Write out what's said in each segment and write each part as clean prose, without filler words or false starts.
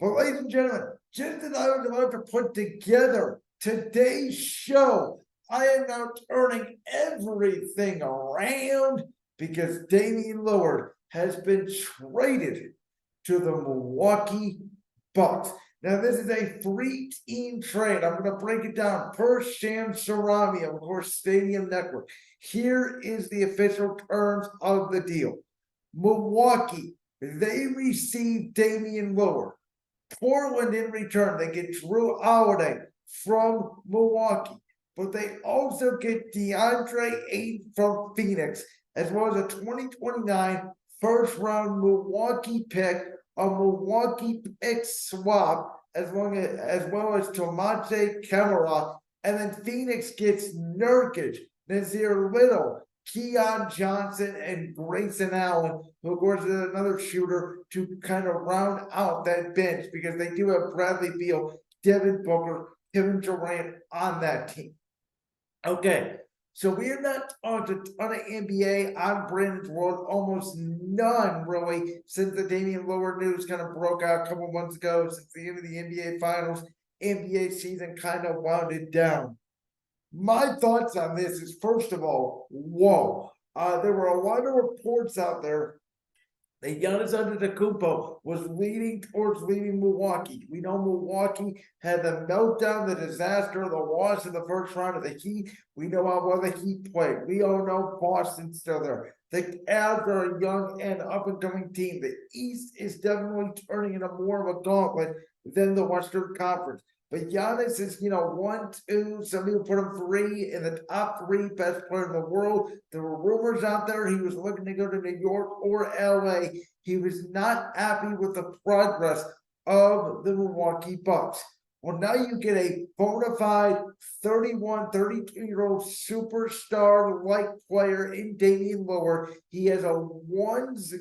But ladies and gentlemen, just as I was about to put together today's show, I am now turning everything around because Damian Lillard has been traded to the Milwaukee Bucks. Now, this is a three-team trade. I'm going to break it down per Shams Charania, of course, Stadium Network. Here is the official terms of the deal. Milwaukee, they received Damian Lillard. Portland in return, they get Drew Holiday from Milwaukee, but they also get DeAndre Ayton from Phoenix, as well as a 2029 first-round Milwaukee pick, a Milwaukee pick swap, as well as Tomaje Kamara, and then Phoenix gets Nurkic, Nazir Little, Keon Johnson, and Grayson Allen, who of course is another shooter to kind of round out that bench because they do have Bradley Beal, Devin Booker, Kevin Durant on that team. Okay, so we are not on a ton of NBA on Brandon's world, almost none really, since the Damian Lillard news kind of broke out a couple months ago, since the end of the NBA Finals, NBA season kind of wound down. My thoughts on this is, first of all, whoa. There were a lot of reports out there that Giannis Antetokounmpo was leading towards leaving Milwaukee. We know Milwaukee had the meltdown, the disaster, the loss in the first round of the Heat. We know how well the Heat played. We all know Boston's still there. The Cavs are a young and up-and-coming team. The East is definitely turning into more of a gauntlet than the Western Conference. But Giannis is, 1, 2, some people put him 3 in the top 3 best player in the world. There were rumors out there he was looking to go to New York or LA. He was not happy with the progress of the Milwaukee Bucks. Well, now you get a bona fide 31, 32-year-old superstar-like player in Damian Lillard. He has a one's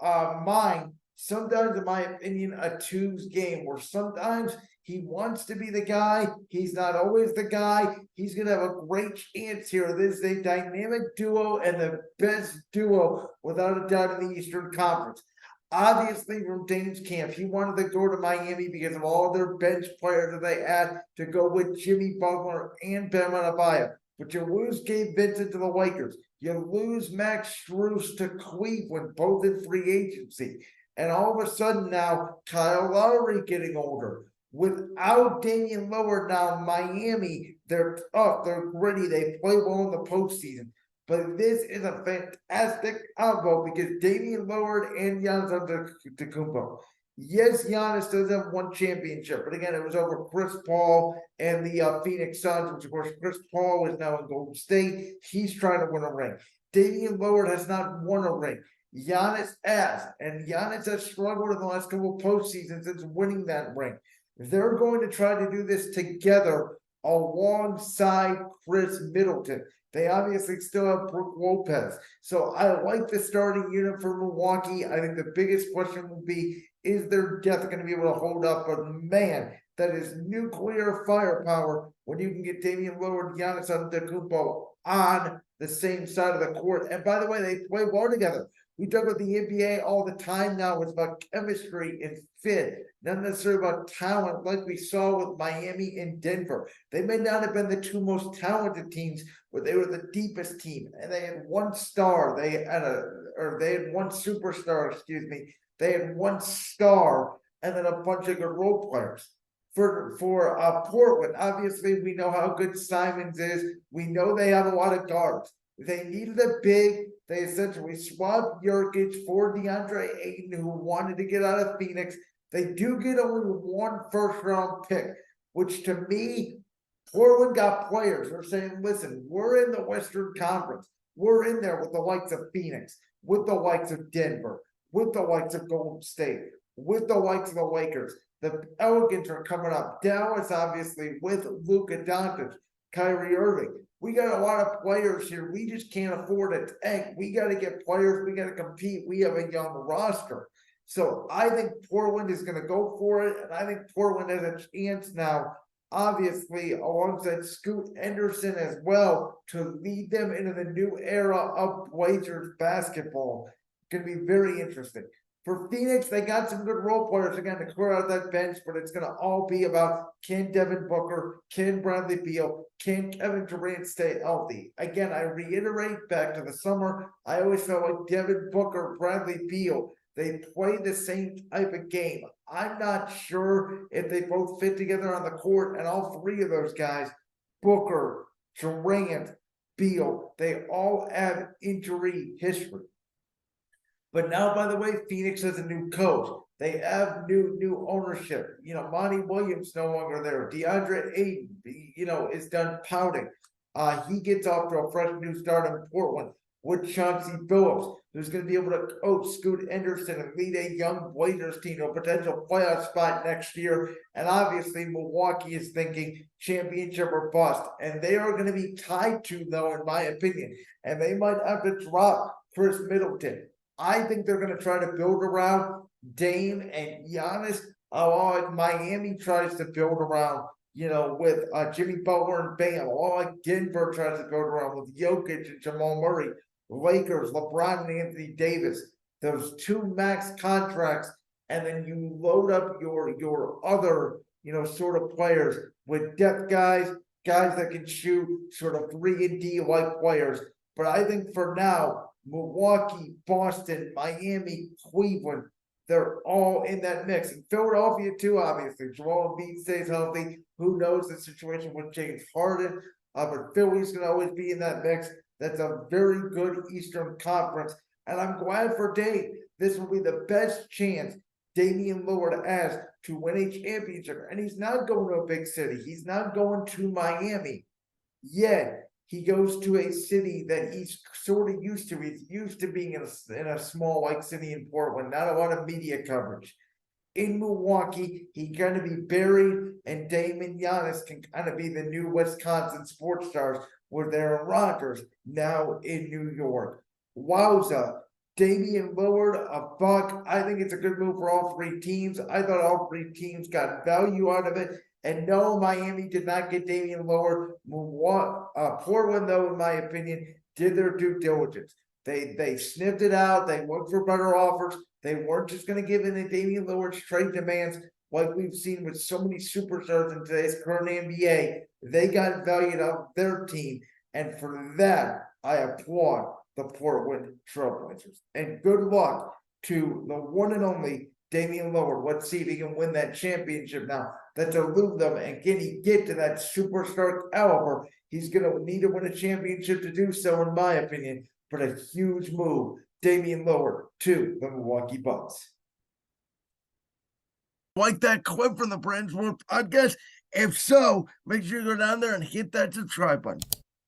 mind. Sometimes, in my opinion, a two's game, where sometimes he wants to be the guy. He's not always the guy. He's going to have a great chance here. This is a dynamic duo and the best duo, without a doubt, in the Eastern Conference. Obviously, from Dame's camp, he wanted to go to Miami because of all their bench players that they had to go with Jimmy Butler and Bam Adebayo. But you lose Gabe Vincent to the Lakers. You lose Max Strus to Cleveland, both in free agency. And all of a sudden now, Kyle Lowry getting older. Without Damian Lillard now, Miami, they're tough, they're gritty, they play well in the postseason. But this is a fantastic combo because Damian Lillard and Giannis Antetokounmpo. Yes, Giannis does have one championship, but again, it was over Chris Paul and the Phoenix Suns, which of course Chris Paul is now in Golden State. He's trying to win a ring. Damian Lillard has not won a ring. Giannis has, and Giannis has struggled in the last couple of postseasons since winning that ring. They're going to try to do this together alongside Chris Middleton. They obviously still have Brook Lopez. So I like the starting unit for Milwaukee. I think the biggest question will be, is their depth going to be able to hold up? But man, that is nuclear firepower when you can get Damian Lillard and Giannis Antetokounmpo on the same side of the court. And by the way, they play well together. We talk about the NBA all the time now. It's about chemistry and fit, not necessarily about talent like we saw with Miami and Denver. They may not have been the two most talented teams, but they were the deepest team. And they had one star. They had one superstar, They had one star and then a bunch of good role players. For Portland, obviously, we know how good Simons is. We know they have a lot of guards. They needed a big. They essentially swapped Nurkic for DeAndre Ayton, who wanted to get out of Phoenix. They do get only one first-round pick, which to me, Portland got players. They're saying, listen, we're in the Western Conference. We're in there with the likes of Phoenix, with the likes of Denver, with the likes of Golden State, with the likes of the Lakers. The Pelicans are coming up. Dallas, obviously, with Luka Doncic, Kyrie Irving. We got a lot of players here. We just can't afford a tank. We got to get players. We got to compete. We have a young roster. So I think Portland is going to go for it. And I think Portland has a chance now, obviously, alongside Scoot Henderson as well, to lead them into the new era of Blazers basketball. It's going to be very interesting. For Phoenix, they got some good role players again to clear out that bench, but it's going to all be about can Devin Booker, can Bradley Beal, can Kevin Durant stay healthy? Again, I reiterate back to the summer, I always felt like Devin Booker, Bradley Beal, they play the same type of game. I'm not sure if they both fit together on the court, and all three of those guys, Booker, Durant, Beal, they all have injury history. But now, by the way, Phoenix has a new coach. They have new ownership. Monty Williams no longer there. DeAndre Ayton, is done pouting. He gets off to a fresh new start in Portland with Chauncey Billups, who's going to be able to coach Scoot Henderson and lead a young Blazers team to a potential playoff spot next year. And obviously, Milwaukee is thinking championship or bust. And they are going to be tied to, though, in my opinion. And they might have to drop Chris Middleton. I think they're going to try to build around Dame and Giannis. Like Miami tries to build around, with Jimmy Butler and Bam. Like Denver tries to build around with Jokic and Jamal Murray. Lakers, LeBron and Anthony Davis. Those two max contracts, and then you load up your other, sort of players with depth guys that can shoot, sort of 3-and-D like players. But I think for now, Milwaukee, Boston, Miami, Cleveland, they're all in that mix. And Philadelphia too, obviously. Joel Embiid stays healthy. Who knows the situation with James Harden? But Philly's going to always be in that mix. That's a very good Eastern Conference. And I'm glad for Dame. This will be the best chance Damian Lillard has to win a championship. And he's not going to a big city. He's not going to Miami. Yet, he goes to a city that he's sort of used to. He's used to being in a small like city in Portland, not a lot of media coverage. In Milwaukee, he's going to be buried, and Dame and Giannis can kind of be the new Wisconsin sports stars with Aaron Rodgers now in New York. Wowza. Damian Lillard, a buck. I think it's a good move for all three teams. I thought all three teams got value out of it. And no, Miami did not get Damian Lillard. Portland, though, in my opinion, did their due diligence. They sniffed it out. They looked for better offers. They weren't just going to give in to Damian Lillard's trade demands like we've seen with so many superstars in today's current NBA. They got valued out of their team. And for that, I applaud the Portland Trailblazers. And good luck to the one and only Damian Lillard. Let's see if he can win that championship now. That's elude them, and can he get to that superstar caliber? He's going to need to win a championship to do so, in my opinion. But a huge move, Damian Lillard to the Milwaukee Bucks. Like that clip from the Brands World podcast? If so, make sure you go down there and hit that subscribe button.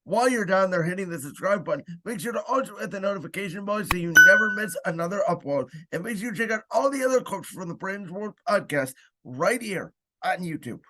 While you're down there hitting the subscribe button, make sure to also hit the notification bell so you never miss another upload. And make sure you check out all the other clips from the Brands World podcast right here on YouTube.